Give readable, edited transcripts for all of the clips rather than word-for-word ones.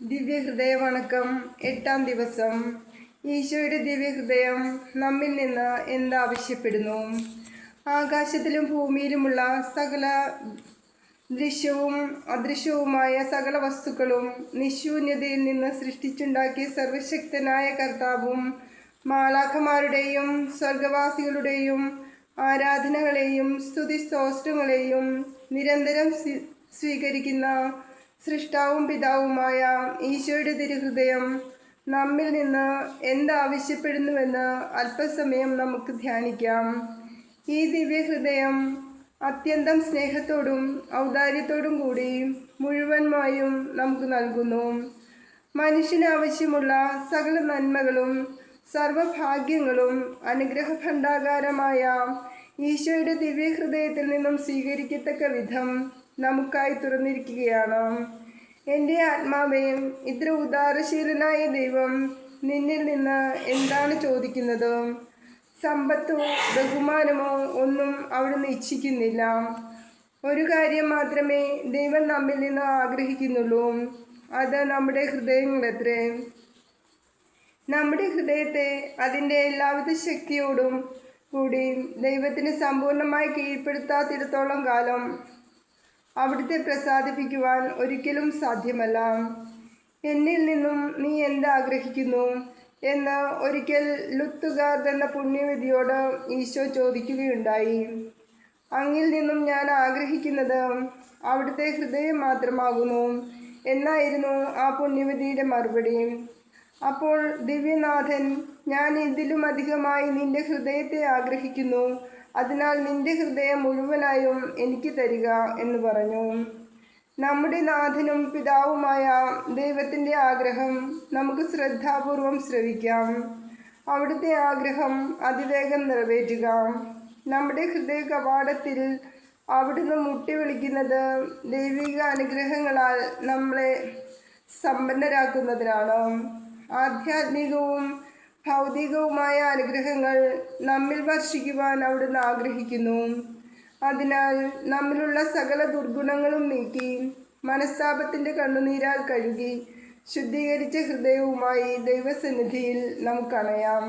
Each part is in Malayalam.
ദിവ്യഹൃദയ വണക്കം 8-ാം ദിവസം. ഈശോയുടെ ദിവ്യഹൃദയം നമ്മിൽ നിന്ന് എന്താവശ്യപ്പെടുന്നു? ആകാശത്തിലും ഭൂമിയിലുമുള്ള സകല ദൃശ്യവും അദൃശ്യവുമായ സകല വസ്തുക്കളും നിശൂന്യതയിൽ നിന്ന് സൃഷ്ടിച്ചുണ്ടാക്കിയ സർവശക്തനായ കർത്താവും മാലാഖമാരുടെയും സ്വർഗവാസികളുടെയും ആരാധനകളെയും സ്തുതിസ്തോത്രങ്ങളെയും നിരന്തരം സ്വീകരിക്കുന്ന സൃഷ്ടാവും പിതാവുമായ ഈശോയുടെ തിരുഹൃദയം നമ്മിൽ നിന്ന് എന്താവശ്യപ്പെടുന്നുവെന്ന് അല്പസമയം നമുക്ക് ധ്യാനിക്കാം. ഈ ദിവ്യഹൃദയം അത്യന്തം സ്നേഹത്തോടും ഔദാര്യത്തോടും കൂടി മുഴുവനായും നമുക്ക് നൽകുന്നു. മനുഷ്യന് ആവശ്യമുള്ള സകല നന്മകളും സർവഭാഗ്യങ്ങളും അനുഗ്രഹ ഭണ്ഡാകാരമായ ഈശോയുടെ ദിവ്യഹൃദയത്തിൽ നിന്നും സ്വീകരിക്കത്തക്ക വിധം നമുക്കായി തുറന്നിരിക്കുകയാണ്. എൻ്റെ ആത്മാവേ, ഇത്ര ഉദാരശീലനായ ദൈവം നിന്നിൽ നിന്ന് എന്താണ് ചോദിക്കുന്നത്? സമ്പത്തോ ബഹുമാനമോ ഒന്നും അവിടുന്ന് ഇച്ഛിക്കുന്നില്ല. ഒരു കാര്യം മാത്രമേ ദൈവം നമ്മിൽ നിന്ന് ആഗ്രഹിക്കുന്നുള്ളൂ. അത് നമ്മുടെ ഹൃദയങ്ങളത്രേ. നമ്മുടെ ഹൃദയത്തെ അതിൻ്റെ എല്ലാവിധ ശക്തിയോടും കൂടി ദൈവത്തിന് സമ്പൂർണ്ണമായി കീഴ്പ്പെടുത്താത്തിടത്തോളം കാലം അവിടുത്തെ പ്രസാദിപ്പിക്കുവാൻ ഒരിക്കലും സാധ്യമല്ല. എന്നിൽ നിന്നും നീ എന്താഗ്രഹിക്കുന്നു എന്ന് ഒരിക്കൽ ലുത്തുഗാർദ് എന്ന പുണ്യവതിയോട് ഈശോ ചോദിക്കുകയുണ്ടായി. അങ്ങിൽ നിന്നും ഞാൻ ആഗ്രഹിക്കുന്നത് അവിടുത്തെ ഹൃദയം മാത്രമാകുന്നു എന്നായിരുന്നു ആ പുണ്യവതിയുടെ മറുപടി. അപ്പോൾ ദിവ്യനാഥൻ, ഞാൻ ഇതിലും അധികമായി നിന്റെ ഹൃദയത്തെ ആഗ്രഹിക്കുന്നു. അതിനാൽ നിന്റെ ഹൃദയം മുഴുവനായും എനിക്ക് തരിക എന്ന് പറഞ്ഞു. നമ്മുടെ നാഥനും പിതാവുമായ ദൈവത്തിൻ്റെ ആഗ്രഹം നമുക്ക് ശ്രദ്ധാപൂർവം ശ്രവിക്കാം. അവിടുത്തെ ആഗ്രഹം അതിവേഗം നിറവേറ്റുക. നമ്മുടെ ഹൃദയ കവാടത്തിൽ അവിടുന്ന് മുട്ടി വിളിക്കുന്നത് ദൈവിക അനുഗ്രഹങ്ങളാൽ നമ്മളെ സമ്പന്നരാക്കുന്നതിനാണ്. ആധ്യാത്മികവും ഭൗതികവുമായ അനുഗ്രഹങ്ങൾ നമ്മിൽ വർഷിക്കുവാൻ അവിടുന്ന് ആഗ്രഹിക്കുന്നു. അതിനാൽ നമ്മിലുള്ള സകല ദുർഗുണങ്ങളും നീക്കി മനസ്താപത്തിൻ്റെ കണ്ണുനീരാൽ കഴുകി ശുദ്ധീകരിച്ച ഹൃദയവുമായി ദൈവസന്നിധിയിൽ നമുക്കണയാം.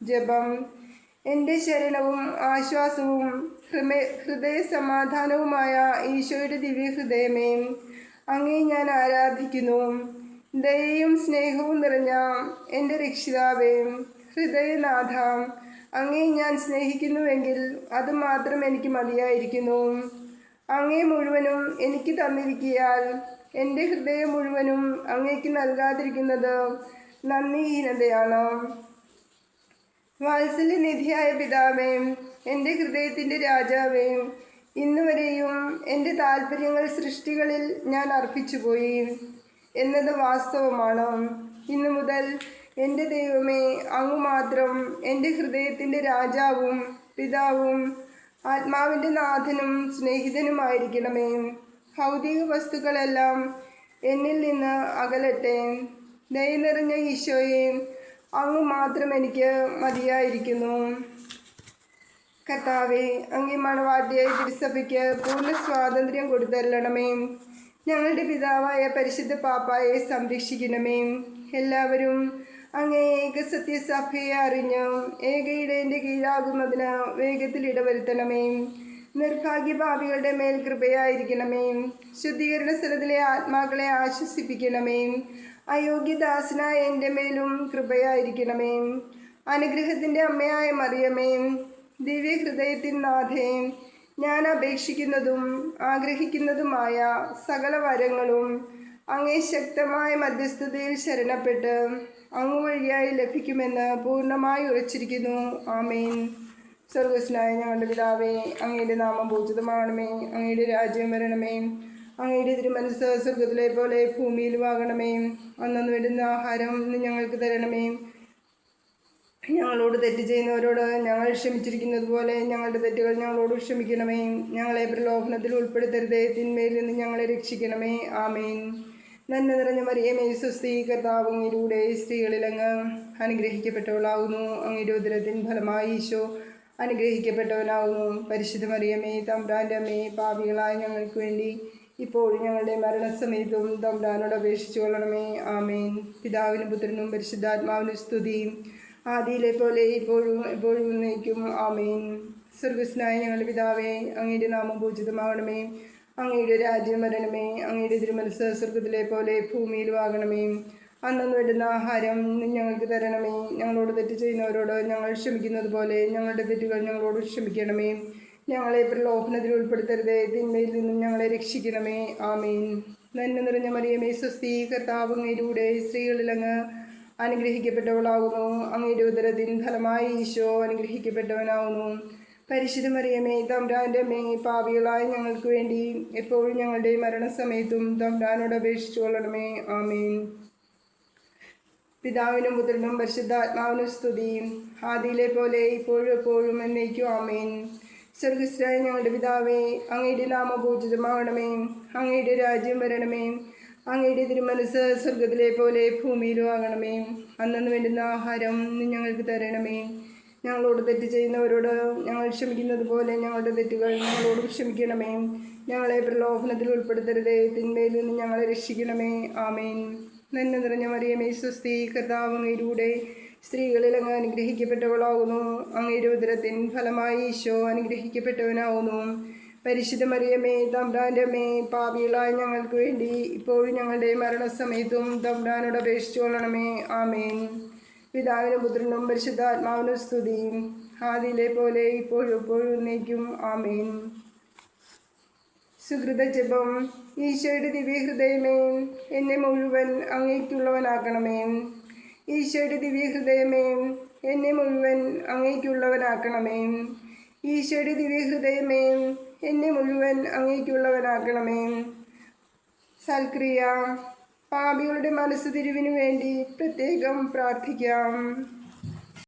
ജപം. എൻ്റെ ശരണവും ആശ്വാസവും ഹൃദയ സമാധാനവുമായ ഈശോയുടെ ദിവ്യഹൃദയമേ, അങ്ങേ ഞാൻ ആരാധിക്കുന്നു. ദയയും സ്നേഹവും നിറഞ്ഞ എൻ്റെ രക്ഷിതാവേ, ഹൃദയനാഥ, അങ്ങേ ഞാൻ സ്നേഹിക്കുന്നുവെങ്കിൽ അതുമാത്രം എനിക്ക് മതിയായിരിക്കുന്നു. അങ്ങേ മുഴുവനും എനിക്ക് തന്നിരിക്കിയാൽ എൻ്റെ ഹൃദയം മുഴുവനും അങ്ങേക്ക് നൽകാതിരിക്കുന്നത് നന്ദിഹീനതയാണ്. വാത്സല്യനിധിയായ പിതാവേ, എൻ്റെ ഹൃദയത്തിൻ്റെ രാജാവേ, ഇന്നുവരെയും എൻ്റെ താല്പര്യങ്ങൾ സൃഷ്ടികളിൽ ഞാൻ അർപ്പിച്ചുപോയി എന്നത് വാസ്തവമാണ്. ഇന്നു മുതൽ എൻ്റെ ദൈവമേ, അങ്ങ് മാത്രം എൻ്റെ ഹൃദയത്തിൻ്റെ രാജാവും പിതാവും ആത്മാവിൻ്റെ നാഥനും സ്നേഹിതനുമായിരിക്കണമേ. ഭൗതിക വസ്തുക്കളെല്ലാം എന്നിൽ നിന്ന് അകലട്ടെ. ദയ നിറഞ്ഞ ഈശോയെ, അങ്ങ് മാത്രം എനിക്ക് മതിയായിരിക്കുന്നു. കർത്താവേ, അങ്ങേ മണവാട്ടിയായ തിരുസഭയ്ക്ക് പൂർണ്ണ സ്വാതന്ത്ര്യം കൊടുത്തരണമേ. ഞങ്ങളുടെ പിതാവായ പരിശുദ്ധ പാപ്പായെ സംരക്ഷിക്കണമേ. എല്ലാവരും അങ്ങേ ഏകസത്യസഭയെ അറിഞ്ഞ് ഏകയിടേൻ്റെ കീഴാകുന്നതിന് വേഗത്തിൽ ഇടവരുത്തണമേ. നിർഭാഗ്യഭാവികളുടെ മേൽ കൃപയായിരിക്കണമേ. ശുദ്ധീകരണ സ്ഥലത്തിലെ ആത്മാക്കളെ ആശ്വസിപ്പിക്കണമേ. അയോഗ്യദാസനായ എൻ്റെ മേലും കൃപയായിരിക്കണമേ. അനുഗ്രഹത്തിൻ്റെ അമ്മയായ മറിയമേ, ദിവ്യഹൃദയത്തിൻ നാഥേ, ഞാൻ അപേക്ഷിക്കുന്നതും ആഗ്രഹിക്കുന്നതുമായ സകല വരങ്ങളും അങ്ങേ ശക്തമായ മധ്യസ്ഥതയിൽ ശരണപ്പെട്ട് അങ്ങ് വഴിയായി ലഭിക്കുമെന്ന് പൂർണ്ണമായി ഉറച്ചിരിക്കുന്നു. ആമേൻ. സ്വർഗസ്നായ ഞങ്ങളുടെ പിതാവേ, അങ്ങയുടെ നാമം പൂജിതമാകണമേ. അങ്ങയുടെ രാജ്യം വരണമേ. അങ്ങയുടെ തിരുമനസ്സ് സ്വർഗത്തിലെ പോലെ ഭൂമിയിലുമാകണമേ. അന്നു വേണ്ടുന്ന ആഹാരം ഇന്ന് ഞങ്ങൾക്ക് തരണമേ. ഞങ്ങളോട് തെറ്റ് ചെയ്യുന്നവരോട് ഞങ്ങൾ ക്ഷമിച്ചിരിക്കുന്നത് പോലെ ഞങ്ങളുടെ തെറ്റുകൾ ഞങ്ങളോട് ക്ഷമിക്കണമേ. ഞങ്ങളെ പ്രലോഭനത്തിൽ ഉൾപ്പെടുത്തരുതേ, തിന്മയിൽ നിന്ന് ഞങ്ങളെ രക്ഷിക്കണമേ. ആമേൻ. നന്മ നിറഞ്ഞ മറിയമേ, സ്വസ്തി, കർത്താവ് അങ്ങയിലൂടെ സ്ത്രീകളിൽ അങ്ങ് അനുഗ്രഹിക്കപ്പെട്ടവളാകുന്നു. അങ്ങയുടെ ഉദരത്തിൻ ഫലമായി ഈശോ അനുഗ്രഹിക്കപ്പെട്ടവനാകുന്നു. പരിശുദ്ധ മറിയമേ, തമ്പുരാൻ്റെ അമ്മേ, പാപികളായ ഞങ്ങൾക്ക് വേണ്ടി ഇപ്പോഴും ഞങ്ങളുടെ മരണസമയത്തും തമ്പുരാനോട് അപേക്ഷിച്ചു കൊള്ളണമേ. ആമേൻ. പിതാവിനും പുത്രനും പരിശുദ്ധാത്മാവിനും സ്തുതി, ആദിയിലെ പോലെ ഇപ്പോഴും എപ്പോഴും എന്നേക്കും. ആമേൻ. സ്വർഗസ്നായ ഞങ്ങളുടെ പിതാവേ, അങ്ങയുടെ നാമം പൂജിതമാകണമേ. അങ്ങയുടെ രാജ്യം വരണമേ. അങ്ങയുടെ തിരുമനസ്സ് സ്വർഗത്തിലെ പോലെ ഭൂമിയിലും ആകണമേ. അന്നു വേണ്ടുന്ന ആഹാരം ഞങ്ങൾക്ക് തരണമേ. ഞങ്ങളോട് തെറ്റ് ചെയ്യുന്നവരോട് ഞങ്ങൾ ക്ഷമിക്കുന്നത് പോലെ ഞങ്ങളുടെ തെറ്റുകൾ ഞങ്ങളോട് ക്ഷമിക്കണമേ. ഞങ്ങളെ പ്രലോഭനത്തിൽ ഉൾപ്പെടുത്തരുതേ, തിന്മയിൽ നിന്നും ഞങ്ങളെ രക്ഷിക്കണമേ. ആമേൻ. നന്മ നിറഞ്ഞ മറിയമേ സ്വസ്തി, കർത്താവ് അങ്ങയിലൂടെ സ്ത്രീകളിൽ അങ്ങ് അനുഗ്രഹിക്കപ്പെട്ടവളാകുന്നു. അങ്ങയുടെ ഉദരത്തിൻ ഫലമായി ഈശോ അനുഗ്രഹിക്കപ്പെട്ടവനാകുന്നു. പരിശുദ്ധ മറിയമേ തമ്പുരാൻ്റെ അമ്മേ, പാപികളായ ഞങ്ങൾക്ക് വേണ്ടി എപ്പോഴും ഞങ്ങളുടെ മരണസമയത്തും തമ്പുരാനോട് അപേക്ഷിച്ചു കൊള്ളണമേ. ആമേൻ. പിതാവിനും പുത്രനും പരിശുദ്ധാത്മാവിനും സ്തുതി, ആദിയിലെ പോലെ ഇപ്പോഴും എപ്പോഴും എന്നേക്കും. ആമേൻ. സ്വർഗസ്ഥനായ ഞങ്ങളുടെ പിതാവേ, അങ്ങയുടെ നാമം പൂജിതമാകണമേ. അങ്ങയുടെ രാജ്യം വരണമേ. അങ്ങയുടെ തിരുമനസ്സ് സ്വർഗത്തിലെ പോലെ ഭൂമിയിലും ആകണമേ. അന്നു വേണ്ടുന്ന ആഹാരം ഞങ്ങൾക്ക് തരണമേ. ഞങ്ങളോട് തെറ്റ് ചെയ്യുന്നവരോട് ഞങ്ങൾ ക്ഷമിക്കുന്നത് പോലെ ഞങ്ങളുടെ തെറ്റുകൾ ഞങ്ങളോട് ക്ഷമിക്കണമേ. ഞങ്ങളെ പ്രലോഭനത്തിൽ ഉൾപ്പെടുത്തരുതേ, തിന്മയിൽ നിന്ന് ഞങ്ങളെ രക്ഷിക്കണമേ. ആമേൻ. നന്മ നിറഞ്ഞ മറിയമേ സ്വസ്തി, കർത്താവ് അങ്ങയിലൂടെ സ്ത്രീകളിൽ അങ്ങ് അനുഗ്രഹിക്കപ്പെട്ടവളാകുന്നു. അങ്ങയുടെ ഉദരത്തിൻ ഫലമായി ഈശോ അനുഗ്രഹിക്കപ്പെട്ടവനാകുന്നു. പരിശുദ്ധ മറിയമേ തമ്പുരാൻ്റെ അമ്മേ, പാപികളായ ഞങ്ങൾക്ക് വേണ്ടി ഇപ്പോഴും ഞങ്ങളുടെ മരണസമയത്തും തമ്പുരാനോട് അപേക്ഷിച്ചു കൊള്ളണമേ. ആമേൻ. പിതാവിനും പുത്രനും പരിശുദ്ധാത്മാവിനും സ്തുതി, ആദിയിലെ പോലെ ഇപ്പോഴും എപ്പോഴും എന്നേക്കും. ആമേൻ. സുഹൃത ജപം. ഈശോയുടെ ദിവ്യഹൃദയമേ, എന്നെ മുഴുവൻ അങ്ങേക്കുള്ളവനാക്കണമേ. ഈശോയുടെ ദിവ്യഹൃദയമേ, എന്നെ മുഴുവൻ അങ്ങേക്കുള്ളവനാക്കണമേ. ഈശോയുടെ ദിവ്യഹൃദയമേ, എന്നെ മുഴുവൻ അങ്ങേക്കുള്ളവനാക്കണമേ. സൽക്രിയ. പാപികളുടെ മനസ്സ് തിരിവിനു വേണ്ടി പ്രത്യേകം പ്രാർത്ഥിക്കാം.